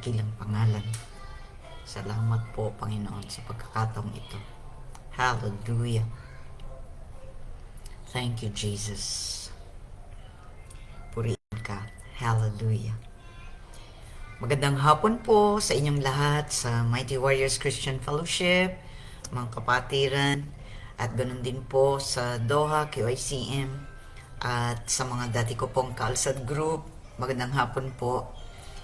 dakilang pangalan. Salamat po, Panginoon, sa pagkakataong ito. Hallelujah. Thank you, Jesus. Purihin ka. Hallelujah. Magandang hapon po sa inyong lahat sa Mighty Warriors Christian Fellowship, mga kapatiran, at ganoon din po sa Doha, QICM, at sa mga dati ko pong Kaalsad Group. Magandang hapon po.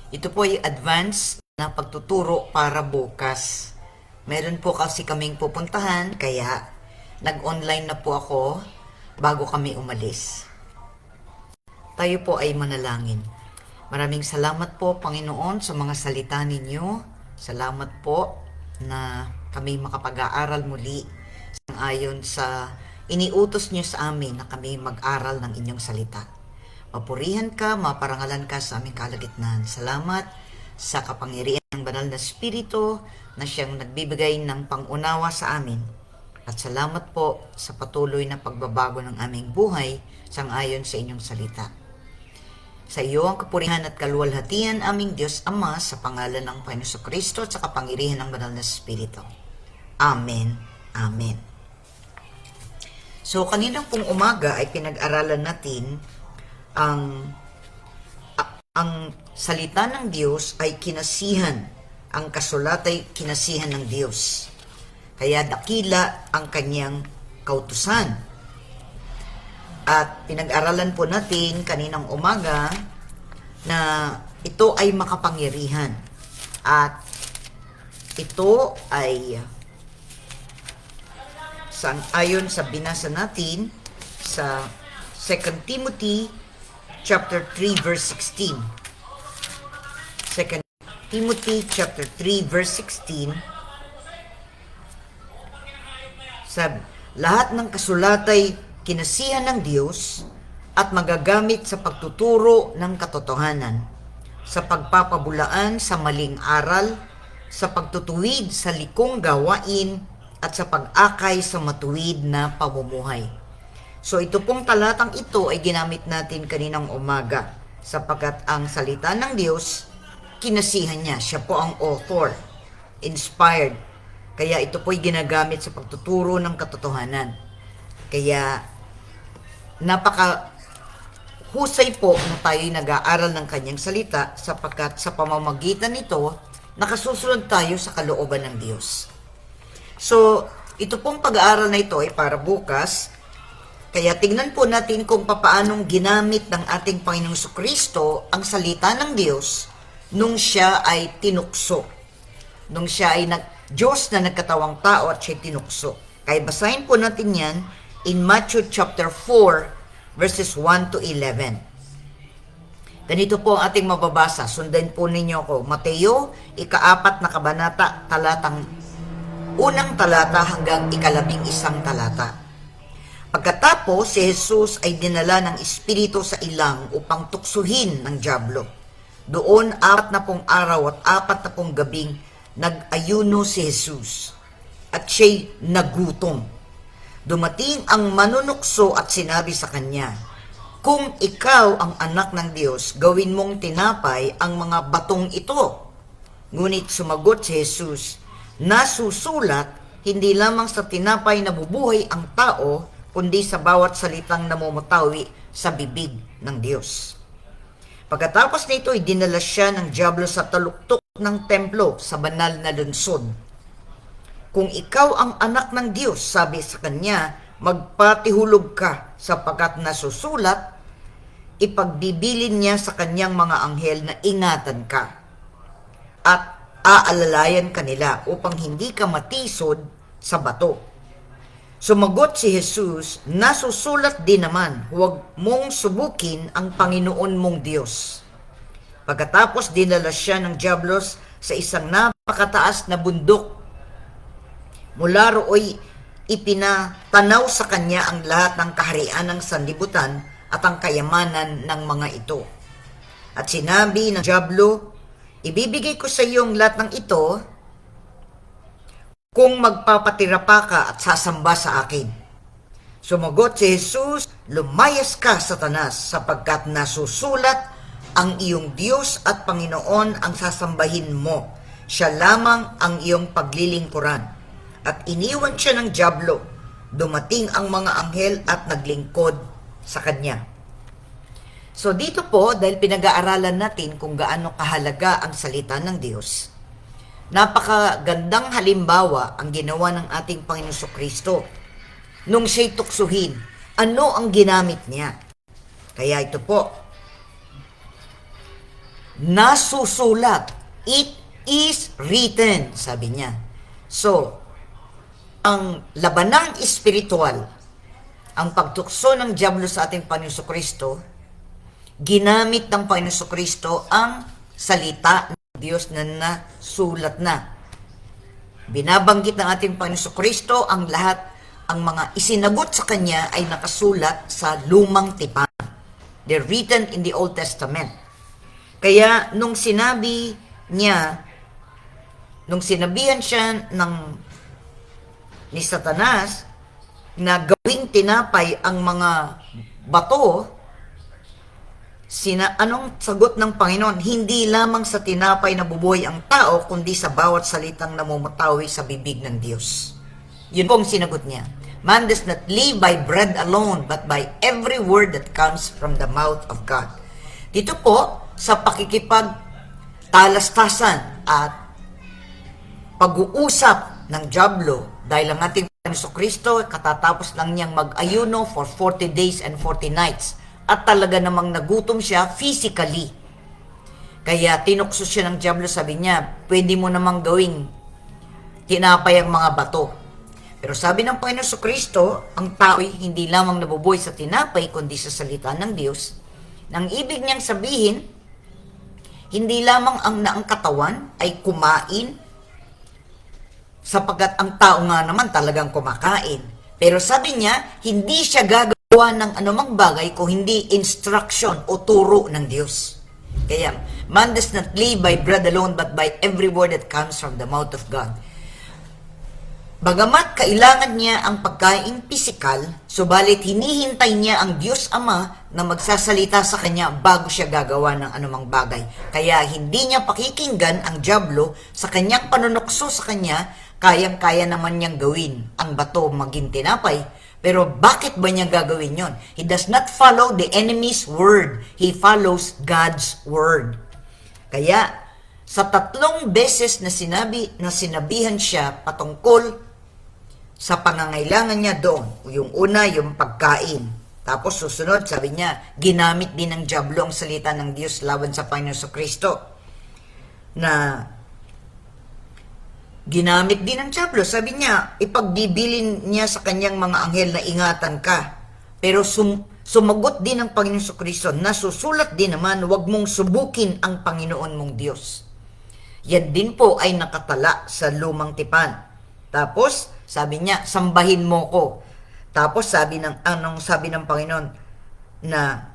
Ito po ay advance na pagtuturo para bukas. Meron po kasi kaming pupuntahan, kaya nag-online na po ako bago kami umalis. Tayo po ay manalangin. Maraming salamat po, Panginoon, sa mga salita ninyo. Salamat po na kami makapag-aaral muli ayon sa iniutos niyo sa amin na kami mag-aral ng inyong salita. Mapurihan ka, maparangalan ka sa aming kalagitnaan. Salamat sa kapangyarihan ng banal na Espiritu na siyang nagbibigay ng pangunawa sa amin. At salamat po sa patuloy na pagbabago ng aming buhay sang-ayon sa inyong salita. Sa iyo ang kapurihan at kaluwalhatian, aming Diyos Ama, sa pangalan ng Panginoon Kristo at sa kapangyarihan ng banal na Espiritu. Amen. Amen. So, kaninang pong umaga ay pinag-aralan natin ang salita ng Diyos ay kinasihan. Ang kasulat ay kinasihan ng Diyos. Kaya dakila ang kanyang kautusan. At pinag-aralan po natin kaninang umaga na ito ay makapangyarihan. At ito ay ayon sa binasa natin sa 2 Timothy chapter 3 verse 16. 2 Timothy chapter 3 verse 16. Sabi, lahat ng kasulat ay kinasihan ng Diyos at magagamit sa pagtuturo ng katotohanan, sa pagpapabulaan sa maling aral, sa pagtutuwid sa likong gawain, at sa pag-akay sa matuwid na pamumuhay. So ito pong talatang ito ay ginamit natin kaninang umaga sapagkat ang salita ng Diyos, kinasihan niya. Siya po ang author, inspired. Kaya ito po ay ginagamit sa pagtuturo ng katotohanan. Kaya napaka husay po na tayo'y nag-aaral ng kanyang salita sapagkat sa pamamagitan nito, nakasusunod tayo sa kalooban ng Diyos. So, ito pong pag-aaral na ito ay para bukas. Kaya tingnan po natin kung paanong ginamit ng ating Panginoong Kristo ang salita ng Diyos nung siya ay tinukso. Nung siya ay Diyos na nagkatawang tao at siya tinukso. Kaya basahin po natin yan in Matthew chapter 4 verses 1 to 11. Ganito po ang ating mababasa. Sundan po ninyo ko. Mateo, ika-4 na kabanata, unang talata hanggang ika-11 talata. Pagkatapos, si Jesus ay dinala ng Espiritu sa ilang upang tuksuhin ng dyablo. Doon 40 araw at 40 gabing nag-ayuno si Jesus at siya'y nagutom. Dumating ang manunukso at sinabi sa kanya, kung ikaw ang anak ng Diyos, gawin mong tinapay ang mga batong ito. Ngunit sumagot si Jesus, nasusulat, hindi lamang sa tinapay nabubuhay ang tao, kundi sa bawat salitang namumutawi sa bibig ng Diyos. Pagkatapos nito, dinala siya ng dyablo sa taluktok ng templo sa banal na lungsod. Kung ikaw ang anak ng Diyos, sabi sa kanya, magpatihulog ka sapagkat nasusulat, ipagbibilin niya sa kanyang mga anghel na ingatan ka at aalalayan kanila upang hindi ka matisod sa bato. Sumagot si Jesus, nasusulat din naman, huwag mong subukin ang Panginoon mong Diyos. Pagkatapos dinala siya ng dyablos sa isang napakataas na bundok. Mula rooy ipinatanaw sa kanya ang lahat ng kaharian ng sanlibutan at ang kayamanan ng mga ito. At sinabi ng dyablo, ibibigay ko sa iyo ang lahat ng ito kung magpapatira pa ka at sasamba sa akin. Sumagot si Jesus, lumayas ka, Satanas, sapagkat nasusulat, ang iyong Diyos at Panginoon ang sasambahin mo. Siya lamang ang iyong paglilingkuran. At iniwan siya ng dyablo. Dumating ang mga anghel at naglingkod sa kanya. So dito po, dahil pinag-aaralan natin kung gaano kahalaga ang salita ng Diyos, napakagandang halimbawa ang ginawa ng ating Panginoon Kristo. Nung siya'y tuksuhin, ano ang ginamit niya? Kaya ito po, nasusulat. It is written, sabi niya. So, ang labanang espiritual, ang pagtukso ng dyablo sa ating Panginoon Kristo, ginamit ng Panginoon Kristo ang salita ng Diyos na nasulat na. Binabanggit ng ating Panginoon Kristo ang lahat, ang mga isinagot sa Kanya ay nakasulat sa lumang tipan. They're written in the Old Testament. Kaya nung sinabihan siya ni Satanas na gawing tinapay ang mga bato, anong sagot ng Panginoon? Hindi lamang sa tinapay na bubuhay ang tao, kundi sa bawat salitang namumutawi sa bibig ng Diyos. Yun po ang sinagot niya. Man does not live by bread alone, but by every word that comes from the mouth of God. Dito po, sa pakikipagtalastasan at pag-uusap ng dyablo, dahil ang ating Panginoon Kristo, katatapos lang niyang mag-ayuno for 40 days and 40 nights. At talaga namang nagutom siya physically. Kaya tinukso siya ng dyablo, sabi niya, pwede mo namang gawing tinapay ang mga bato. Pero sabi ng Panginoon Kristo, ang tao'y hindi lamang nabubuhay sa tinapay, kundi sa salita ng Diyos. Nang ibig niyang sabihin, hindi lamang ang katawan ay kumain, sapagkat ang tao nga naman talagang kumakain. Pero sabi niya, hindi siya gagawin ng anumang bagay kung hindi instruction o turo ng Diyos. Kaya, man does not live by bread alone, but by every word that comes from the mouth of God. Bagamat kailangan niya ang pagkain pisikal, subalit hinihintay niya ang Diyos Ama na magsasalita sa kanya bago siya gagawa ng anumang bagay. Kaya hindi niya pakikinggan ang dyablo sa kanyang panunukso sa kanya, kayang-kaya naman niyang gawin ang bato maging tinapay. Pero bakit ba niya gagawin yon? He does not follow the enemy's word. He follows God's word. Kaya, sa 3 beses na sinabihan siya patungkol sa pangangailangan niya doon. Yung una, yung pagkain. Tapos susunod, sabi niya, ginamit din ng dyablo ang salita ng Diyos laban sa Panginoon Kristo. Ginamit din ng dyablo. Sabi niya, ipagbibilin niya sa kanyang mga anghel na ingatan ka. Pero sumagot din ng Panginoon Kristo, nasusulat din naman, huwag mong subukin ang Panginoon mong Diyos. Yan din po ay nakatala sa lumang tipan. Tapos, sabi niya, sambahin mo ko. Tapos, sabi ng Panginoon na,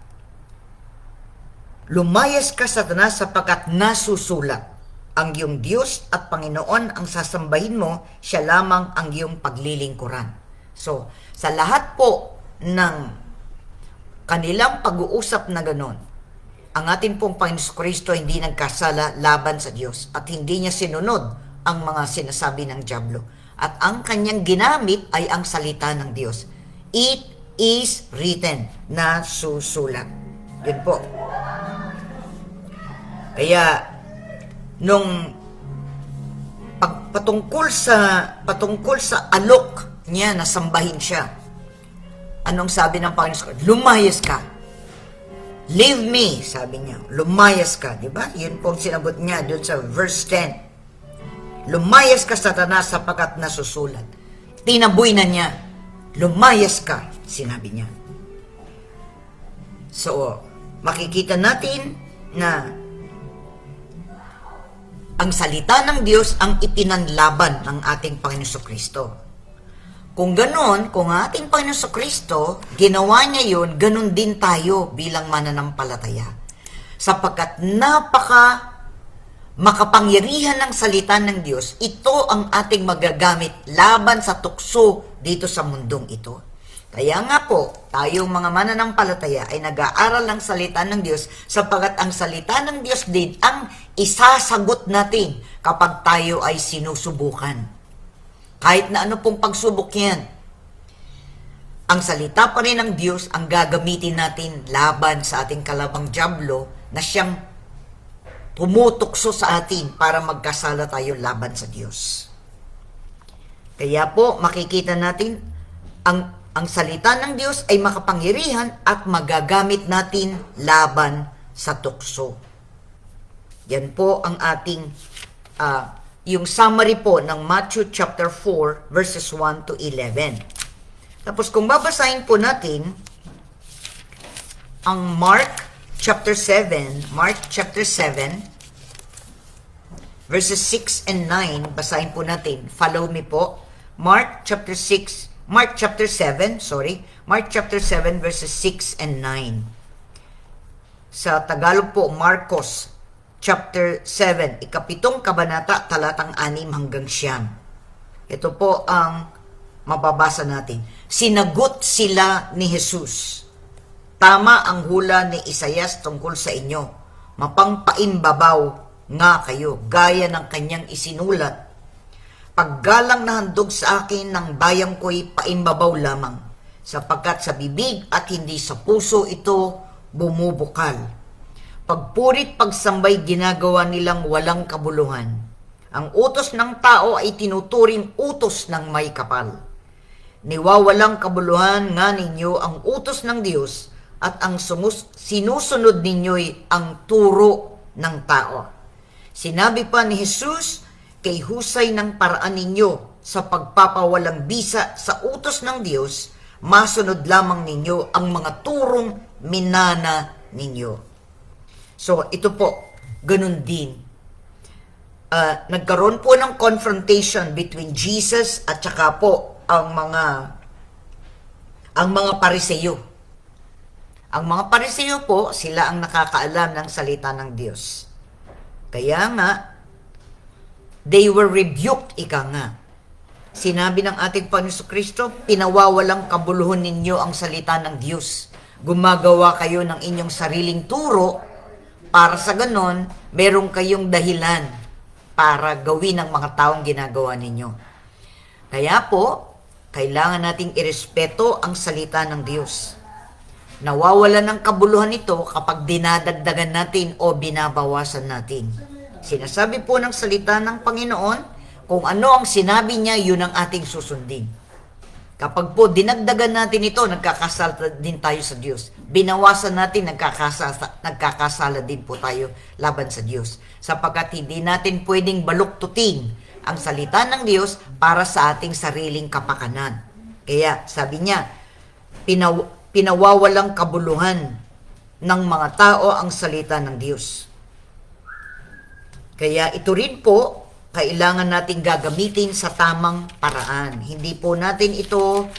lumayas ka, Satanas, sapagkat nasusulat. Ang iyong Diyos at Panginoon ang sasambahin mo, siya lamang ang iyong paglilingkuran. So, sa lahat po ng kanilang pag-uusap na ganon, ang ating pong Panginoon Kristo hindi nagkasala laban sa Diyos at hindi niya sinunod ang mga sinasabi ng dyablo. At ang kanyang ginamit ay ang salita ng Diyos. It is written, nasusulat. Yun po. Kaya, nung patungkol sa alok niya na sambahin siya, anong sabi ng Panginoon? Lumayas ka. Leave me, sabi niya. Lumayas ka, di ba? Yun pong sinagot niya doon sa verse 10. Lumayas ka, Satanas, sapagkat nasusulat. Tinaboy na niya. Lumayas ka, sinabi niya. So, makikita natin na ang salita ng Diyos ang ipinanlaban ng ating Panginoon Kristo. Kung ganon, kung ating Panginoon Kristo, ginawa niya yun, ganon din tayo bilang mananampalataya. Sapagkat makapangyarihan ng salita ng Diyos, ito ang ating magagamit laban sa tukso dito sa mundong ito. Kaya nga po, tayong mga mananampalataya ay nag-aaral ng salita ng Diyos sapagat ang salita ng Diyos din ang isasagot natin kapag tayo ay sinusubukan. Kahit na ano pong pagsubok yan, ang salita pa rin ng Diyos ang gagamitin natin laban sa ating kalabang dyablo na siyang tumutukso sa atin para magkasala tayo laban sa Diyos. Kaya po, makikita natin ang salita ng Diyos ay makapangyarihan at magagamit natin laban sa tukso. Yan po ang ating yung summary po ng Matthew chapter 4 verses 1 to 11. Tapos kung babasahin po natin ang Mark chapter 7 verses 6 and 9, basahin po natin. Follow me po. Mark chapter 7 verses 6 and 9. Sa Tagalog po, Marcos chapter 7, ikapitong kabanata, talatang 6 hanggang 9. Ito po ang mababasa natin. Sinagot sila ni Jesus. Tama ang hula ni Isaias tungkol sa inyo. Mapangpaimbabaw nga kayo, gaya ng kanyang isinulat. Paggalang na handog sa akin ng bayang ko'y paimbabaw lamang, sapagkat sa bibig at hindi sa puso ito bumubukal. Pagpurit pagsambay ginagawa nilang walang kabuluhan. Ang utos ng tao ay tinuturing utos ng may kapal. Niwawalang kabuluhan nga ninyo ang utos ng Diyos at ang sinusunod ninyo'y ang turo ng tao. Sinabi pa ni Jesus, kay husay ng paraan ninyo sa pagpapawalang bisa sa utos ng Diyos, masunod lamang ninyo ang mga turong minana ninyo. So, ito po, ganun din. Nagkaroon po ng confrontation between Jesus at saka po ang mga Pariseyo. Ang mga Pariseyo po, sila ang nakakaalam ng salita ng Diyos. Kaya nga, they were rebuked, ika nga. Sinabi ng ating Panginoon Kristo, pinawawalang kabuluhan ninyo ang salita ng Diyos. Gumagawa kayo ng inyong sariling turo para sa ganon, meron kayong dahilan para gawin ng mga taong ginagawa ninyo. Kaya po, kailangan nating irespeto ang salita ng Diyos. Nawawala ng kabuluhan ito kapag dinadagdagan natin o binabawasan natin. Sinasabi po ng salita ng Panginoon, kung ano ang sinabi niya, yun ang ating susundin. Kapag po dinagdagan natin ito, nagkakasala din tayo sa Diyos. Binawasan natin, nagkakasala din po tayo laban sa Diyos. Sapagkat hindi natin pwedeng baluktutin ang salita ng Diyos para sa ating sariling kapakanan. Kaya sabi niya, pinawawalang kabuluhan ng mga tao ang salita ng Diyos. Kaya ito rin po, kailangan nating gagamitin sa tamang paraan. Hindi po natin ito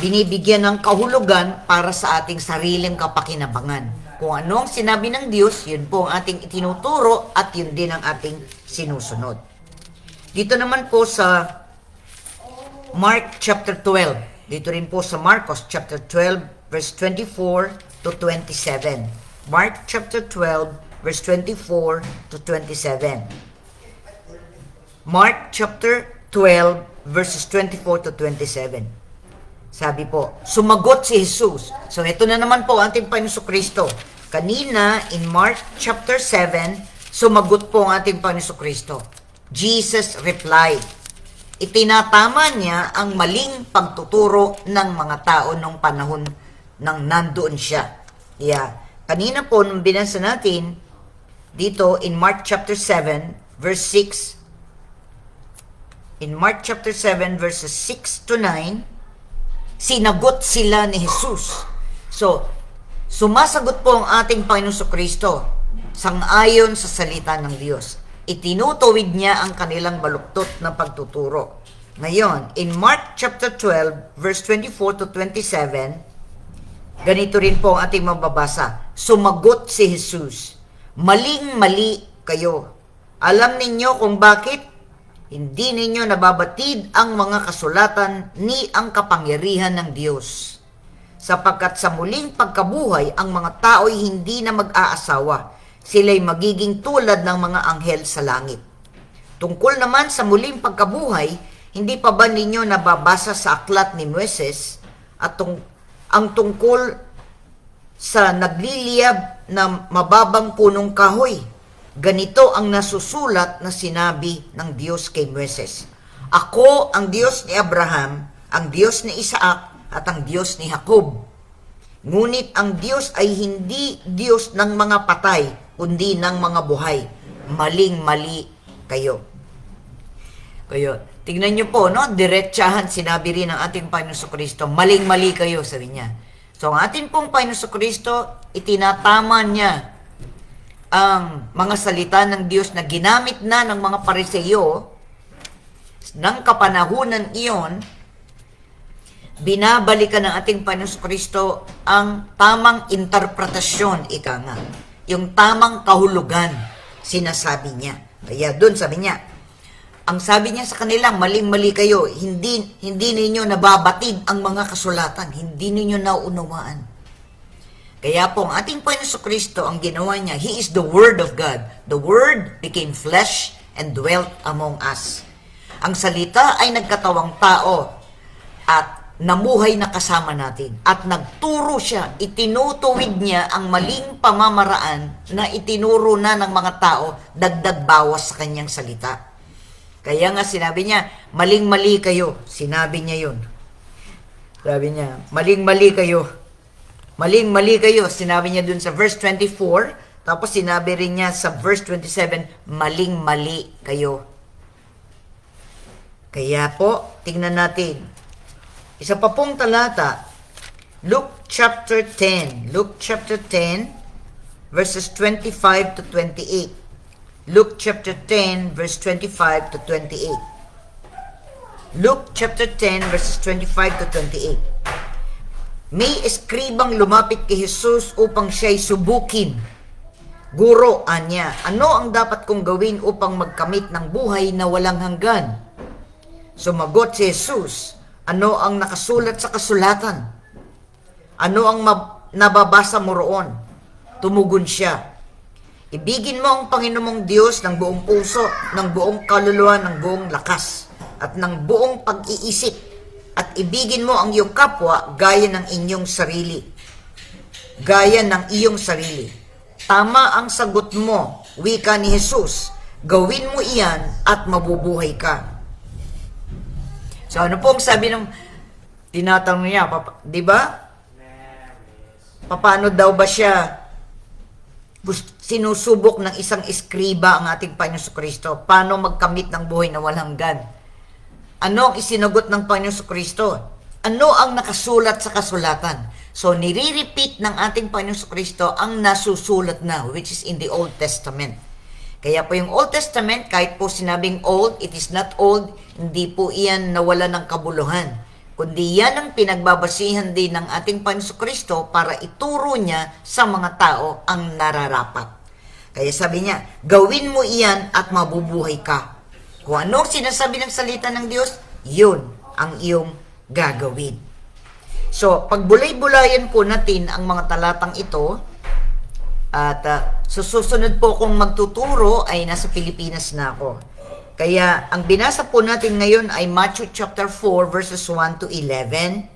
binibigyan ng kahulugan para sa ating sariling kapakinabangan. Kung ano ang sinabi ng Diyos, yun po ang ating itinuturo at yun din ang ating sinusunod. Dito naman po sa Mark chapter 12. Dito rin po sa Marcos chapter 12 verse 24 to 27. Mark chapter 12 verse 24 to 27. Mark chapter 12 verses 24 to 27. Sabi po, sumagot si Jesus. So ito na naman po ang ating Panginoon Kristo. Kanina in Mark chapter 7, sumagot po ang ating Panginoon Kristo. Jesus replied. Itinatama niya ang maling pagtuturo ng mga tao nung panahon nang nandoon siya. Kanina po nung binasa natin dito in Mark chapter 7 verse 6. In Mark chapter 7 verses 6 to 9, sinagot sila ni Jesus. So, sumasagot po ang ating Panginoon Kristo sang-ayon sa salita ng Diyos. Itinutuwid niya ang kanilang baluktot na pagtuturo. Ngayon, in Mark chapter 12 verse 24 to 27, ganito rin po ang ating mababasa. Sumagot si Jesus, maling-mali kayo. Alam ninyo kung bakit? Hindi ninyo nababatid ang mga kasulatan ni ang kapangyarihan ng Diyos. Sapagkat sa muling pagkabuhay, ang mga tao'y hindi na mag-aasawa. Sila'y magiging tulad ng mga anghel sa langit. Tungkol naman sa muling pagkabuhay, hindi pa ba ninyo nababasa sa aklat ni Moises at ang tungkol sa nagliliyab na mababang punong kahoy? Ganito ang nasusulat na sinabi ng Diyos kay Moises. Ako ang Diyos ni Abraham, ang Diyos ni Isaac, at ang Diyos ni Jacob. Ngunit ang Diyos ay hindi Diyos ng mga patay, kundi ng mga buhay. Maling-mali kayo. Tignan nyo po, no? Diretsahan, sinabi rin ng ating Panginoon Kristo, maling-mali kayo, sabi niya. So, ang ating pong Panginoon Kristo, itinatama niya ang mga salita ng Diyos na ginamit na ng mga Pariseyo ng kapanahunan iyon. Binabalikan ng ating Panginoon Kristo ang tamang interpretasyon, ika nga. Yung tamang kahulugan, sinasabi niya. Kaya doon sabi niya, ang sabi niya sa kanila, maling-mali kayo, hindi ninyo nababatid ang mga kasulatan, hindi ninyo nauunawaan. Kaya po, ang ating Panginoon Kristo, ang ginawa niya, He is the Word of God. The Word became flesh and dwelt among us. Ang salita ay nagkatawang tao at namuhay na kasama natin. At nagturo siya, itinutuwid niya ang maling pamamaraan na itinuro na ng mga tao, dagdag bawas sa kanyang salita. Kaya nga sinabi niya, maling-mali kayo. Sinabi niya yun. Sabi niya, maling-mali kayo. Maling-mali kayo. Sinabi niya dun sa verse 24. Tapos sinabi rin niya sa verse 27, maling-mali kayo. Kaya po, tingnan natin. Isa pa pong talata, Luke chapter 10. Luke chapter 10, verses 25 to 28. Luke chapter 10, verse 25 to 28. Luke chapter 10, verses 25 to 28. May eskribang lumapit kay Jesus upang siya'y subukin. Guro, anya, ano ang dapat kong gawin upang magkamit ng buhay na walang hanggan? Sumagot si Jesus, ano ang nakasulat sa kasulatan? Ano ang nababasa mo roon? Tumugon siya, ibigin mo ang Panginoong Diyos ng buong puso, ng buong kaluluwa, ng buong lakas, at ng buong pag-iisip, at ibigin mo ang iyong kapwa gaya ng inyong sarili. Gaya ng iyong sarili. Tama ang sagot mo, wika ni Jesus. Gawin mo iyan at mabubuhay ka. So ano pong sabi ng tinatanong niya, di ba? Paano daw ba siya sinusubok ng isang eskriba ang ating Panginoon Kristo? Paano magkamit ng buhay na walang hanggan? Ano ang isinagot ng Panginoon Kristo? Ano ang nakasulat sa kasulatan? So, nire-repeat ng ating Panginoon Kristo ang nasusulat na, which is in the Old Testament. Kaya po yung Old Testament, kahit po sinabing old, it is not old, hindi po iyan nawala ng kabuluhan. Kundi yan ang pinagbabasihan din ng ating Panginoon Kristo para ituro niya sa mga tao ang nararapat. Kaya sabi niya, gawin mo iyan at mabubuhay ka. Kung anong sinasabi ng salita ng Diyos, yun ang iyong gagawin. So, pagbulay-bulayan po natin ang mga talatang ito, at susunod po kong magtuturo ay nasa Pilipinas na ako. Kaya ang binasa po natin ngayon ay Matthew chapter 4 verses 1 to 11,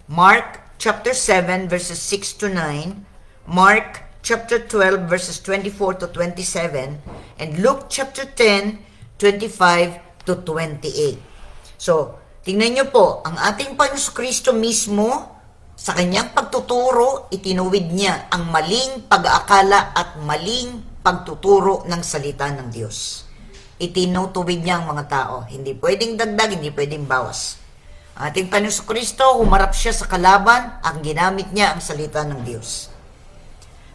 Mark chapter 7 verses 6 to 9, Mark chapter 12 verses 24 to 27, and Luke chapter 10 25 to 28. So, tingnan nyo po, ang ating Panginoon Kristo mismo, sa kanyang pagtuturo, itinuwid niya ang maling pag-aakala at maling pagtuturo ng salita ng Diyos. Itinutuwid niya ang mga tao. Hindi pwedeng dagdag, hindi pwedeng bawas. Ating Panginoon Kristo, humarap siya sa kalaban, ang ginamit niya ang salita ng Diyos.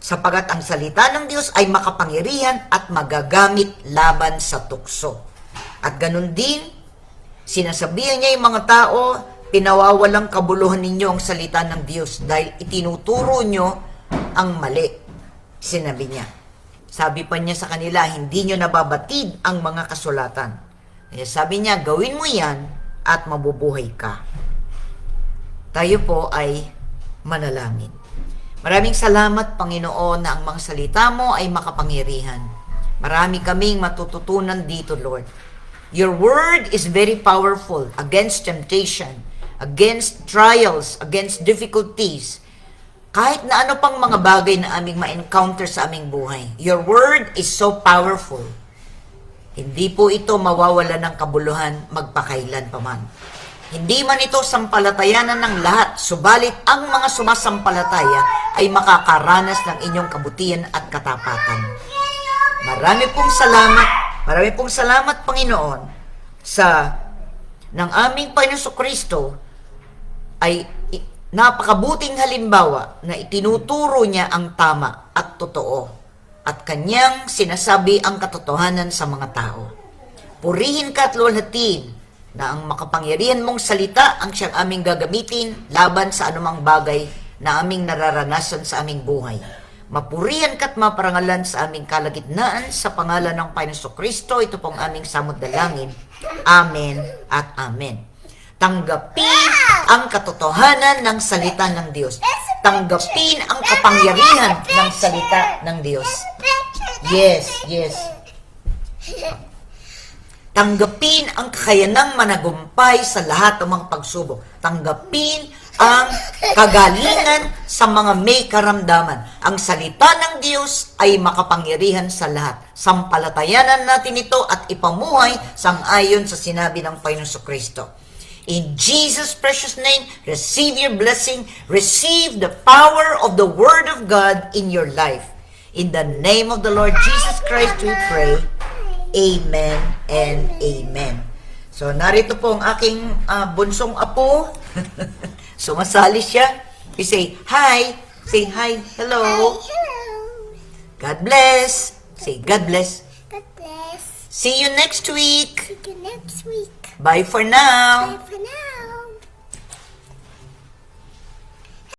Sapagat ang salita ng Diyos ay makapangyarihan at magagamit laban sa tukso. At ganun din, sinasabihan niya yung mga tao, pinawawalang kabuluhan ninyo ang salita ng Diyos dahil itinuturo nyo ang mali. Sinabi niya. Sabi pa niya sa kanila, hindi nyo nababatid ang mga kasulatan. Eh, sabi niya, gawin mo yan at mabubuhay ka. Tayo po ay manalangin. Maraming salamat, Panginoon, na ang mga salita mo ay makapangyarihan. Marami kaming matututunan dito, Lord. Your word is very powerful against temptation, against trials, against difficulties. Kahit na ano pang mga bagay na aming ma-encounter sa aming buhay. Your word is so powerful. Hindi po ito mawawala ng kabuluhan magpakailan pa man. Hindi man ito sampalatayanan ng lahat, subalit ang mga sumasampalataya ay makakaranas ng inyong kabutihan at katapatan. Marami pong salamat, Panginoon, sa ng aming Panginoon Kristo ay napakabuting halimbawa na itinuturo niya ang tama at totoo at kanyang sinasabi ang katotohanan sa mga tao. Purihin ka at luwalhatiin na ang makapangyarihan mong salita ang siyang aming gagamitin laban sa anumang bagay na aming nararanasan sa aming buhay. Mapurihan ka at maparangalan sa aming kalagitnaan sa pangalan ng Panginoon Kristo. Ito pong aming samod dalangin. Amen at amen. Tanggapin ang katotohanan ng salita ng Diyos. Tanggapin ang kapangyarihan ng salita ng Diyos. Yes. Tanggapin ang kakayanang managumpay sa lahat ng mga pagsubok. Tanggapin ang kagalingan sa mga may karamdaman. Ang salita ng Diyos ay makapangyarihan sa lahat. Sampalatayanan natin ito at ipamuhay sang-ayon sa sinabi ng Panginoon Kristo. In Jesus' precious name, receive your blessing. Receive the power of the Word of God in your life. In the name of the Lord Jesus Christ we pray. Amen and amen. So, narito po ang aking bunsong apo. Sumasali siya. We say, hi. Say, hi. Hello. God bless. Say, God bless. God bless. See you next week. See you next week. Bye for now. Bye for now.